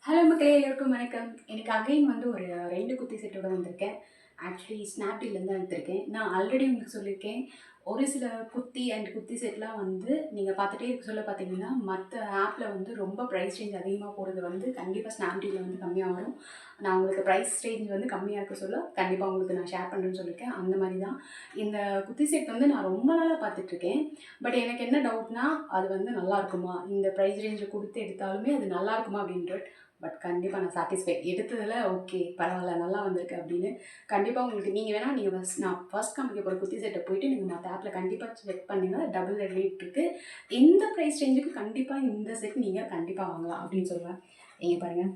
Hello மக்களே, எல்லோருக்கும் வணக்கம். எனக்கு அகைன் வந்து ஒரு 2 குர்த்தி செட்டோட வந்திருக்கேன். ஆக்சுவலி ஸ்னாப்டீல்லேருந்து தான் எடுத்திருக்கேன். நான் ஆல்ரெடி உங்களுக்கு சொல்லியிருக்கேன். ஒரு சில குர்த்தி அண்ட் குர்த்தி செட்லாம் வந்து நீங்கள் பார்த்துட்டே இருக்க சொல்ல பார்த்தீங்கன்னா, மற்ற ஆப்பில் வந்து ரொம்ப ப்ரைஸ் ரேஞ்ச் அதிகமாக போகிறது வந்து கண்டிப்பாக ஸ்னாப்டீலில் வந்து கம்மியாக வரும். நான் உங்களுக்கு ப்ரைஸ் ரேஞ்ச் வந்து கம்மியாக இருக்க சொல்ல கண்டிப்பாக உங்களுக்கு நான் ஷேர் பண்ணுறேன்னு சொல்லியிருக்கேன். அந்த மாதிரி தான் இந்த குர்த்தி செட் வந்து நான் ரொம்ப நாளாக பார்த்துட்ருக்கேன். பட் எனக்கு என்ன டவுட்னா, அது வந்து நல்லா இருக்குமா? இந்த ப்ரைஸ் ரேஞ்சில் கொடுத்து எடுத்தாலுமே அது நல்லா இருக்குமா அப்படின்றது. பட் கண்டிப்பாக நான் சாட்டிஸ்ஃபை எடுத்ததில் ஓகே பரவாயில்ல நல்லா வந்திருக்கு அப்படின்னு. கண்டிப்பாக உங்களுக்கு நீங்கள் வேணால் நீங்கள் நான் ஃபர்ஸ்ட் காமிக்க போகிற குர்த்தி செட்டை போயிட்டு நீங்கள் மற்ற ஆப்பில் கண்டிப்பாக செக் பண்ணுங்கள். டபுள் ரேட் இருக்குது. இந்த ப்ரைஸ் ரேஞ்சுக்கு கண்டிப்பாக இந்த செட் நீங்கள் கண்டிப்பாக வாங்கலாம் அப்படின்னு சொல்லுவேன். நீங்கள் பாருங்கள்,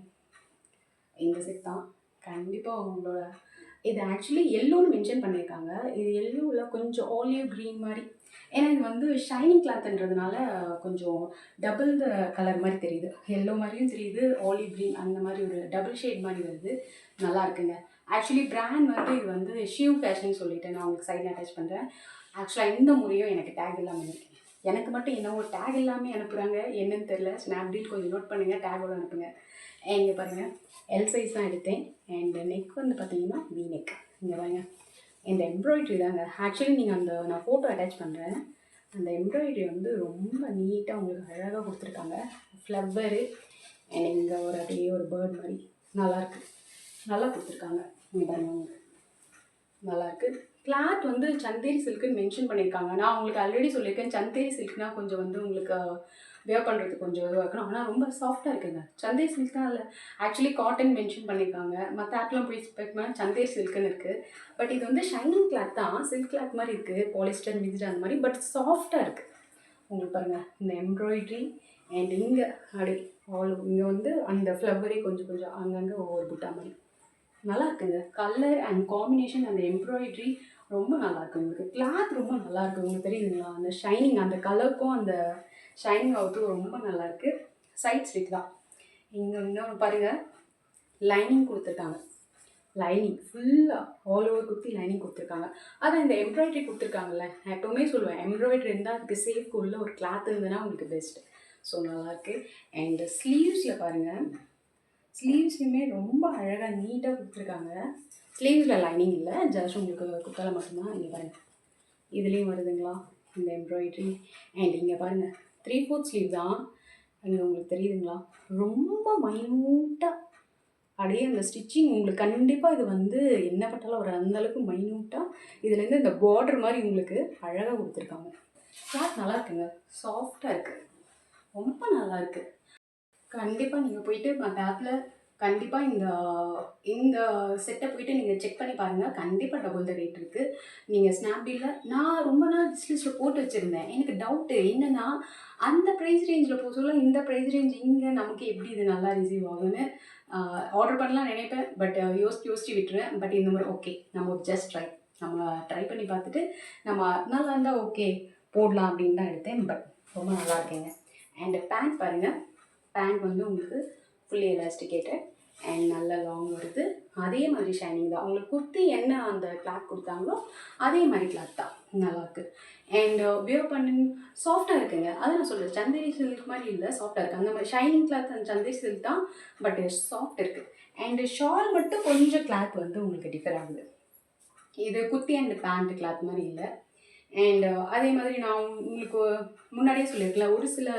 இந்த செட் தான் கண்டிப்பாக உங்களோட. இது ஆக்சுவலி எல்லோன்னு மென்ஷன் பண்ணியிருக்காங்க. இது எல்லோவில் கொஞ்சம் ஆலிவ் க்ரீன் மாதிரி. ஏன்னா இது வந்து ஷைனிங் கிளாத்ன்றதுனால கொஞ்சம் டபுள் த கலர் மாதிரி தெரியுது. எல்லோ மாதிரியும் தெரியுது, ஆலிவ் க்ரீன் அந்த மாதிரி ஒரு டபுள் ஷேட் மாதிரி வருது. நல்லா இருக்குங்க. ஆக்சுவலி பிராண்ட் வந்து இது வந்து ஷிவ் ஃபேஷன் சொல்லிட்டு நான் உங்களுக்கு சைடில் அட்டாச் பண்ணுறேன். ஆக்சுவலாக இந்த முறையும் எனக்கு டேக் இல்லாமல் இருக்கு. எனக்கு மட்டும் என்ன ஒரு டேக் இல்லாமல் அனுப்புகிறாங்க என்னன்னு தெரில. ஸ்னாப்டீல் கொஞ்சம் நோட் பண்ணுங்கள், டேக்கோடு அனுப்புங்க. இங்கே பாருங்கள், எல் சைஸ் தான் எடுத்தேன். அண்ட் நெக் வந்து பார்த்தீங்கன்னா வி நெக். இங்கே பாருங்கள், இந்த எம்ப்ராய்ட்ரி தாங்க. ஆக்சுவலி நீங்கள் அந்த நான் ஃபோட்டோ அட்டாச் பண்ணுறேன். அந்த எம்ப்ராய்ட்ரி வந்து ரொம்ப நீட்டாக உங்களுக்கு அழகாக கொடுத்துருக்காங்க. ஃப்ளவரு அண்ட் இங்கே ஒரு அப்படியே ஒரு பேர்ட் மாதிரி நல்லாயிருக்கு. நல்லா கொடுத்துருக்காங்க. இங்கே பாருங்கள், உங்களுக்கு நல்லாயிருக்கு. கிளாத் வந்து சந்தேரி சில்க்குன்னு மென்ஷன் பண்ணியிருக்காங்க. நான் உங்களுக்கு ஆல்ரெடி சொல்லியிருக்கேன், சந்தேரி சில்க்னா கொஞ்சம் வந்து உங்களுக்கு வேர் பண்ணுறதுக்கு கொஞ்சம் இதுவாக இருக்கணும். ஆனால் ரொம்ப சாஃப்டாக இருக்குங்க. சந்தேரி சில்க் தான் இல்லை, ஆக்சுவலி காட்டன் மென்ஷன் பண்ணியிருக்காங்க. மற்ற ஆப்லாம் போய் ஸ்பெக் பண்ணால் சந்தேரி சில்க்குன்னு இருக்குது. பட் இது வந்து ஷைனிங் கிளாத் தான், சில்க் கிளாத் மாதிரி இருக்குது, பாலிஸ்டர் மிக்ஸ்டு அந்த மாதிரி. பட் சாஃப்டாக இருக்குது. உங்களுக்கு பாருங்கள், இந்த எம்ப்ராய்ட்ரி அண்ட் இங்கே அப்படி இங்கே வந்து அந்த ஃப்ளவரே கொஞ்சம் கொஞ்சம் அங்கங்கே ஒவ்வொரு புட்டா மாதிரி நல்லா இருக்குங்க. கலர் அண்ட் காம்பினேஷன் அந்த எம்ப்ராய்ட்ரி ரொம்ப நல்லாயிருக்கு. உங்களுக்கு கிளாத் ரொம்ப நல்லாயிருக்கு. உங்களுக்கு தெரியுதுங்களா, அந்த ஷைனிங் அந்த கலருக்கும் அந்த ஷைனிங் அவுட்டும் ரொம்ப நல்லாயிருக்கு. சைட் ஸ்லிட் தான். இங்கே இன்னொன்று பாருங்கள், லைனிங் கொடுத்துருக்காங்க. லைனிங் ஃபுல்லாக ஆல் ஓவர் குர்த்தி லைனிங் கொடுத்துருக்காங்க. அதான் இந்த எம்ப்ராய்ட்ரி கொடுத்துருக்காங்கல்ல, நான் எப்போவுமே சொல்லுவேன் எம்ப்ராய்ட்ரி இருந்தால் அதுக்கு சேஃப்க்கு உள்ள ஒரு கிளாத் இருந்ததுன்னா உங்களுக்கு பெஸ்ட்டு. ஸோ நல்லாயிருக்கு. அண்டு ஸ்லீவ்ஸில் பாருங்கள், ஸ்லீவ்ஸ்லையுமே ரொம்ப அழகாக நீட்டாக கொடுத்துருக்காங்க. ஸ்லீவ்ஸில் லைனிங் இல்லை, ஜஸ்ட் உங்களுக்கு குத்தலை மட்டும்தான். இங்கே பாருங்கள், இதுலேயும் வருதுங்களா இந்த எம்ப்ராய்ட்ரி. அண்ட் இங்கே பாருங்கள், 3/4 ஸ்லீவ் தான். இங்கே உங்களுக்கு தெரியுதுங்களா, ரொம்ப மைன்யூட்டாக அப்படியே அந்த ஸ்டிச்சிங் உங்களுக்கு கண்டிப்பாக இது வந்து என்ன பட்டாலும் ஒரு அந்தளவுக்கு மைன்யூட்டாக இதுலேருந்து இந்த பார்டர் மாதிரி உங்களுக்கு அழகாக கொடுத்துருக்காங்க. கிளாத் நல்லா இருக்குங்க, சாஃப்டாக இருக்குது, ரொம்ப நல்லாயிருக்கு. கண்டிப்பாக நீங்கள் போயிட்டு அந்த ஆப்பில் கண்டிப்பாக இந்த இந்த செட்டை போயிட்டு நீங்கள் செக் பண்ணி பாருங்கள். கண்டிப்பாக டபுள் த ரேட் இருக்குது. நீங்கள் ஸ்னாப்டீலில் நான் ரொம்ப நாள் விஸ்லிஸ்ட்டில் போட்டு வச்சுருந்தேன். எனக்கு டவுட்டு என்னென்னா, அந்த ப்ரைஸ் ரேஞ்சில் போக சொல்ல இந்த ப்ரைஸ் ரேஞ்ச் இங்கே நமக்கு எப்படி இது நல்லா ரிசீவ் ஆகுன்னு ஆர்டர் பண்ணலாம் நினைப்பேன். பட் யோசிச்சு விட்டுருவேன். பட் இந்த மாதிரி ஓகே, நம்ம ஒரு ஜஸ்ட் ட்ரை, நம்ம ட்ரை பண்ணி பார்த்துட்டு நம்ம நல்லா இருந்தால் ஓகே போடலாம் அப்படின்னு தான் எடுத்தேன். பட் ரொம்ப நல்லா இருக்கேங்க. அண்டு பேண்ட் பாருங்கள், பேண்ட் வந்து உங்களுக்கு ஃபுல்லி எலாஸ்டிகேட்டட் அண்ட் நல்ல லாங் வருது. அதே மாதிரி ஷைனிங் தான். உங்களுக்கு குர்த்தி என்ன அந்த கிளாத் கொடுத்தாங்களோ அதே மாதிரி கிளாத் தான், நல்லாயிருக்கு. அண்ட் வியர் பண்ணி சாஃப்டாக இருக்குங்க. அதை நான் சொல்லுவேன், சந்தேரி சில்க் மாதிரி இல்லை, சாஃப்டாக இருக்குது. அந்த மாதிரி ஷைனிங் கிளாத் அந்த சந்தேரி சில்க் தான், பட் சாஃப்ட் இருக்குது. அண்டு ஷால் மட்டும் கொஞ்சம் கிளாத் வந்து உங்களுக்கு டிஃபர் ஆகுது. இது குர்த்தி அண்ட் பேண்ட் கிளாத் மாதிரி இல்லை. அண்ட் அதே மாதிரி நான் உங்களுக்கு முன்னாடியே சொல்லியிருக்கல, ஒரு சில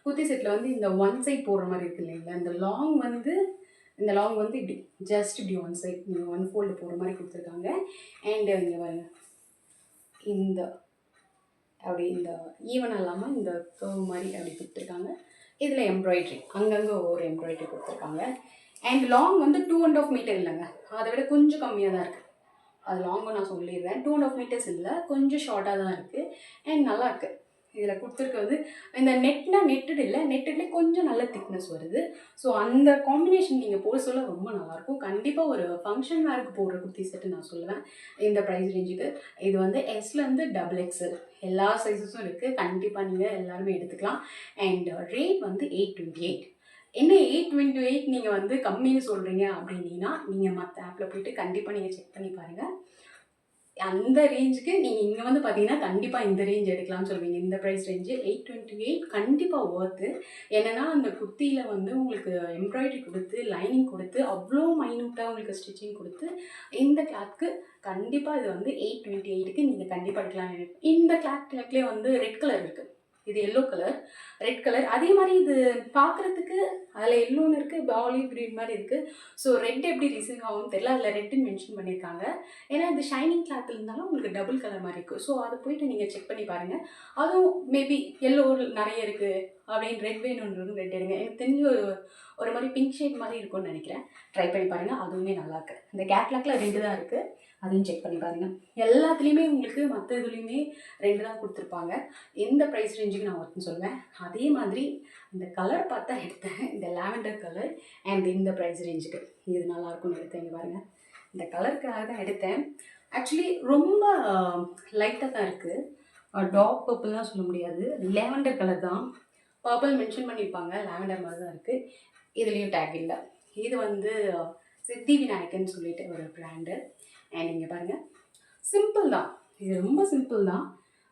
குர்த்தி செட்டில் வந்து இந்த ஒன் சைட் போடுற மாதிரி இருக்குது இல்லைங்களா, இந்த லாங் வந்து இப்படி ஜஸ்ட் இப்படி ஒன் சைட் நீங்கள் ஒன் ஃபோல்டு போடுற மாதிரி கொடுத்துருக்காங்க. அண்டு இங்கே பாருங்க, இந்த அப்படி இந்த ஈவனாக இல்லாமல் இந்த கர்வ் மாதிரி அப்படி கொடுத்துருக்காங்க. இதில் எம்ப்ராய்ட்ரி அங்கங்கே ஒவ்வொரு எம்ப்ராய்ட்ரி கொடுத்துருக்காங்க. அண்ட் லாங் வந்து 2.5 மீட்டர் இல்லைங்க, அதை விட கொஞ்சம் கம்மியாக தான் இருக்குது. அது லாங்கும் நான் சொல்லிடுறேன், 2.5 மீட்டர்ஸ் இல்லை, கொஞ்சம் ஷார்ட்டாக தான் இருக்குது. அண்ட் நல்லாயிருக்கு. இதில் கொடுத்துருக்கிறது இந்த நெட்டட் இல்லை, நெட்டட்லேயே கொஞ்சம் நல்ல திக்னஸ் வருது. ஸோ அந்த காம்பினேஷன் நீங்கள் போட சொல்ல ரொம்ப நல்லாயிருக்கும். கண்டிப்பாக ஒரு ஃபங்க்ஷன் வேருக்கு போடுற குர்த்தி செட்டு நான் சொல்லுவேன் இந்த ப்ரைஸ் ரேஞ்சுக்கு. இது வந்து எஸ்லேருந்து XXL எல்லா சைஸஸும் இருக்குது. கண்டிப்பாக நீங்கள் எல்லாருமே எடுத்துக்கலாம். அண்ட் ரேட் வந்து 828. என்ன 828 நீங்கள் வந்து கம்மின்னு சொல்கிறீங்க அப்படின்னா, நீங்கள் மற்ற ஆப்பில் போய்ட்டு கண்டிப்பாக நீங்கள் செக் பண்ணி பாருங்கள். அந்த ரேஞ்சுக்கு நீங்கள் இங்கே வந்து பார்த்தீங்கன்னா கண்டிப்பாக இந்த ரேஞ்ச் எடுக்கலாம்னு சொல்லுவீங்க. இந்த ப்ரைஸ் ரேஞ்சு 828 கண்டிப்பாக ஒர்த்து. என்னென்னா அந்த குர்த்தியில் வந்து உங்களுக்கு எம்ப்ராய்டரி கொடுத்து, லைனிங் கொடுத்து, அவ்வளோ மைன்யூட்டாக உங்களுக்கு ஸ்டிச்சிங் கொடுத்து, இந்த கிளாத்க்கு கண்டிப்பாக இது வந்து 828க்கு நீங்கள் கண்டிப்பாக எடுக்கலாம். இந்த கிளாத்லேயே வந்து ரெட் கலர் இருக்குது. இது எல்லோ கலர், ரெட் கலர். அதே மாதிரி இது பார்க்குறதுக்கு அதில் எல்லோன்னு இருக்குது, ஆலிவ் க்ரீன் மாதிரி இருக்குது. ஸோ ரெட் எப்படி ரிசீவ் ஆகும்னு தெரியல, அதில் ரெட்டுன்னு மென்ஷன் பண்ணியிருக்காங்க. ஏன்னா இது ஷைனிங் கிளாத் இருந்தாலும் உங்களுக்கு டபுள் கலர் மாதிரி இருக்குது. ஸோ அதை போய்ட்டு நீங்கள் செக் பண்ணி பாருங்கள். அதுவும் மேபி எல்லோ நிறைய இருக்குது அப்படின்னு ரெட் வேணுன்றது ரெட் எடுங்க. எனக்கு தெரிஞ்சு ஒரு மாதிரி பிங்க் ஷேட் மாதிரி இருக்கும்னு நினைக்கிறேன். ட்ரை பண்ணி பாருங்கள், அதுவுமே நல்லாயிருக்கு. இந்த கேட்லாக்ல 2 தான் இருக்குது, அதையும் செக் பண்ணி பாருங்கள். எல்லாத்துலேயுமே உங்களுக்கு மற்ற இதுலேயுமே 2 தான் கொடுத்துருப்பாங்க. எந்த ப்ரைஸ் ரேஞ்சுக்கு நான் ஒர்க்குன்னு சொல்லுவேன். அதே மாதிரி இந்த கலர் பார்த்தா எடுத்தேன், இந்த லாவெண்டர் கலர் அண்ட் இந்த ப்ரைஸ் ரேஞ்சுக்கு இது நல்லாயிருக்கும்னு எடுத்தேன். இங்கே பாருங்கள், இந்த கலருக்காக தான் எடுத்தேன். ஆக்சுவலி ரொம்ப லைட்டாக தான் இருக்குது, டார்க் பர்பிள்லாம் சொல்ல முடியாது, லாவெண்டர் கலர் தான். பர்பிள் மென்ஷன் பண்ணியிருப்பாங்க, லாவெண்டர் மாதிரி தான் இருக்குது. இதுலேயும் டேக் இல்லை. இது வந்து சித்தி விநாயகன்னு சொல்லிட்டு ஒரு பிராண்டு. அண்ட் இங்கே பாருங்கள், சிம்பிள் தான், இது ரொம்ப சிம்பிள் தான்.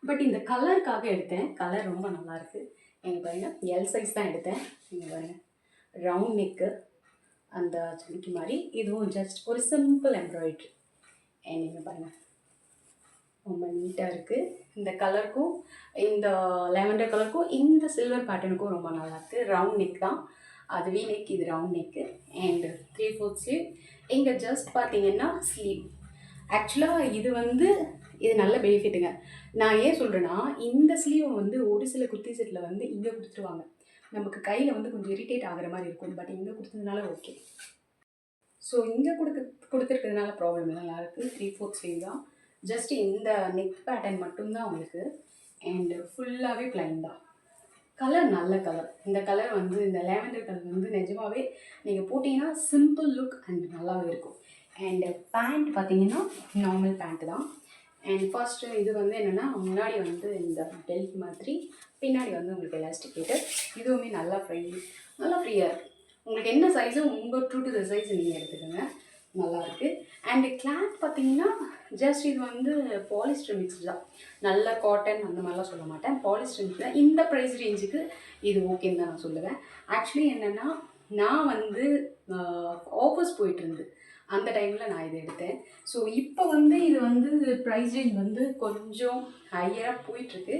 பட் இந்த கலருக்காக எடுத்தேன், கலர் ரொம்ப நல்லாயிருக்கு. இங்கே பாருங்கள், எல் சைஸ் தான் எடுத்தேன். இங்கே பாருங்கள், ரவுண்ட் நெக்கு அந்த சுமிக்கி மாதிரி. இதுவும் ஜஸ்ட் ஒரு சிம்பிள் எம்ப்ராய்ட்ரி. அண்ட் இங்கே பாருங்கள், ரொம்ப நீட்டாக இருக்குது. இந்த கலருக்கும் இந்த லாவெண்டர் கலருக்கும் இந்த சில்வர் பேட்டர்னுக்கும் ரொம்ப நல்லாயிருக்கு. ரவுண்ட் நெக் தான், அது வி நெக், இது ரவுண்ட் நெக்கு. And 3/4 sleeve. இங்கே ஜஸ்ட் பார்த்தீங்கன்னா ஸ்லீவ். ஆக்சுவலாக இது வந்து இது நல்ல பெனிஃபிட்டுங்க. நான் ஏன் சொல்கிறேன்னா, இந்த ஸ்லீவை வந்து ஒரு சில குர்த்தி செட்டில் வந்து இங்கே கொடுத்துருவாங்க. நமக்கு கையில் வந்து கொஞ்சம் இரிட்டேட் ஆகிற மாதிரி இருக்கும். பட் இங்கே கொடுத்ததுனால ஓகே. ஸோ இங்கே கொடுத்துருக்கிறதுனால ப்ராப்ளம் இல்லை, நல்லாயிருக்கு. 3/4 ஸ்லீவ் தான். ஜஸ்ட் இந்த நெக் பேட்டர்ன் மட்டும்தான் உங்களுக்கு. அண்டு ஃபுல்லாகவே ப்ளைன் தான். கலர் நல்ல கலர். இந்த கலர் வந்து இந்த லாவெண்டர் கலர் வந்து நிஜமாகவே நீங்கள் போட்டிங்கன்னா சிம்பிள் லுக் அண்ட் நல்லாவே இருக்கும். அண்டு பேண்ட் பார்த்தீங்கன்னா நார்மல் பேண்ட்டு தான். அண்ட் ஃபர்ஸ்ட்டு இது வந்து என்னென்னா, முன்னாடி வந்து இந்த பெல்ட் மாதிரி, பின்னாடி வந்து உங்களுக்கு எலாஸ்டிகேட்டட். இதுவுமே நல்லா ஃப்ரீயாக இருக்குது. உங்களுக்கு என்ன சைஸோ உங்கள் ட்ரூ டு த சைஸ் நீங்கள் எடுத்துக்கோங்க, நல்லாயிருக்கு. அண்டு கிளாத் பார்த்தீங்கன்னா ஜஸ்ட் இது வந்து பாலிஸ்டர் மிக்ஸ் தான், நல்ல காட்டன் அந்த மாதிரிலாம் சொல்ல மாட்டேன், பாலிஸ்டர் மிக்ஸ் தான். இந்த ப்ரைஸ் ரேஞ்சுக்கு இது ஓகேன்னு தான் நான் சொல்லுவேன். ஆக்சுவலி என்னென்னா, நான் வந்து ஆஃபர்ஸ் போயிட்டுருந்து அந்த டைமில் நான் இதை எடுத்தேன். ஸோ இப்போ வந்து இது வந்து ப்ரைஸ் ரேஞ்ச் வந்து கொஞ்சம் ஹையராக போயிட்டுருக்கு.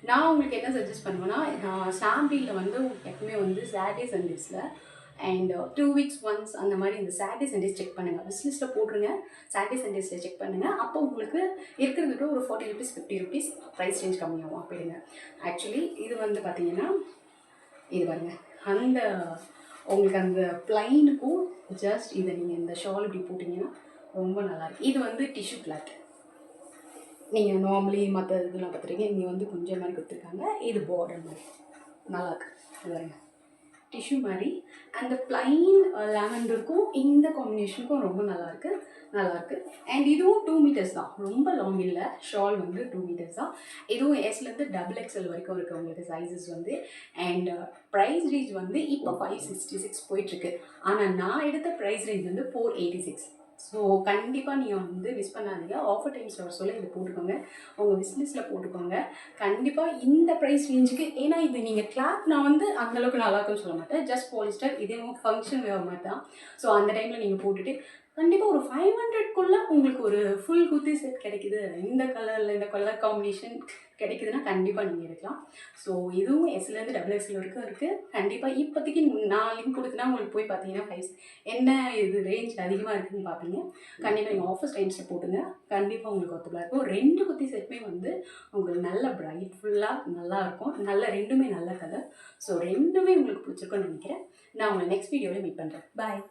நான் உங்களுக்கு என்ன சஜஸ்ட் பண்ணுவேன்னா, நான் ஸ்னாப்டீலில் வந்து எப்பவுமே வந்து சாட்டர்டே சண்டேஸில் அண்ட் 2 வீக்ஸ் ஒன்ஸ் அந்த மாதிரி இந்த சாட்டர்டே சண்டேஸ் செக் பண்ணுங்கள். விஸ்லிஸ்ட்டில் போட்டுருங்க, சாட்டர்டே சண்டேஸில் செக் பண்ணுங்கள். அப்போ உங்களுக்கு இருக்கிறது ஒரு 40 rupees 50 rupees ப்ரைஸ் ரேஞ்ச் கம்மியாகும் அப்படிங்க. ஆக்சுவலி இது வந்து பார்த்தீங்கன்னா, இது பாருங்கள், அந்த உங்களுக்கு அந்த ப்ளைனுக்கும் ஜஸ்ட் இதை நீங்கள் இந்த ஷால் இப்படி போட்டிங்கன்னா ரொம்ப நல்லாயிருக்கு. இது வந்து டிஷ்யூ கிளாத். நீங்கள் நார்மலி மற்ற இதெல்லாம் பார்த்துருக்கீங்க, இங்கே வந்து கொஞ்சம் மாதிரி கொடுத்துருக்காங்க. இது பார்டர் மாதிரி நல்லாயிருக்கு. இது பாருங்க, டிஷ்யூ மாதிரி. அந்த ப்ளைன் லாவெண்டருக்கும் இந்த காம்பினேஷனுக்கும் ரொம்ப நல்லாயிருக்கு. அண்ட் இதுவும் 2 meters தான், ரொம்ப லாங் இல்லை. ஷால் வந்து 2 meters தான். இதுவும் எஸ்லேருந்து XXL வரைக்கும் இருக்குது உங்களுக்கு சைஸஸ் வந்து. அண்ட் ப்ரைஸ் ரேஞ்ச் வந்து இப்போ 566 போயிட்டுருக்கு. ஆனால் நான் எடுத்த ப்ரைஸ் ரேஞ்ச் வந்து 486. ஸோ கண்டிப்பாக நீங்கள் வந்து மிஸ் பண்ணாதீங்க. ஆஃபர் டைம்ஸ் வர சொல்ல இதை போட்டுக்கோங்க, உங்கள் பிஸ்னஸில் போட்டுக்கோங்க. கண்டிப்பாக இந்த ப்ரைஸ் ரேஞ்சுக்கு, ஏன்னா இது நீங்கள் கிளாத் நான் வந்து அந்தளவுக்கு நல்லாயிருக்குன்னு சொல்ல மாட்டேன், ஜஸ்ட் பாலிஸ்டர். இதே ஃபங்க்ஷன் வேறு மாதிரி தான். ஸோ அந்த டைமில் நீங்கள் போட்டுட்டு கண்டிப்பாக ஒரு 500க்குள்ளே உங்களுக்கு ஒரு ஃபுல் குர்த்தி செட் கிடைக்குது, இந்த கலரில் இந்த கலர் காம்பினேஷன் கிடைக்குதுன்னா கண்டிப்பாக நீங்கள் எடுக்கலாம். ஸோ இதுவும் எஸ்லேருந்து XXL வரைக்கும் இருக்குது. கண்டிப்பாக இப்போதைக்கு நான் லிங்க் கொடுத்தனா உங்களுக்கு போய் பார்த்தீங்கன்னா என்ன இது ரேஞ்ச் அதிகமாக இருக்குதுன்னு பார்ப்பீங்க. கண்டிப்பாக நீங்கள் ஆஃபர்ஸ் டைம்ஸில் போட்டுங்க, கண்டிப்பாக உங்களுக்கு ஒத்துக்கலாம் இருக்கும். 2 குர்த்தி செட்டுமே வந்து உங்களுக்கு நல்ல பிரைட்ஃபுல்லாக நல்லாயிருக்கும், ரெண்டுமே நல்ல கலர். ஸோ ரெண்டுமே உங்களுக்கு பிடிச்சிருக்குன்னு நினைக்கிறேன். நான் உங்களை நெக்ஸ்ட் வீடியோவில் மீட் பண்ணுறேன். பாய்.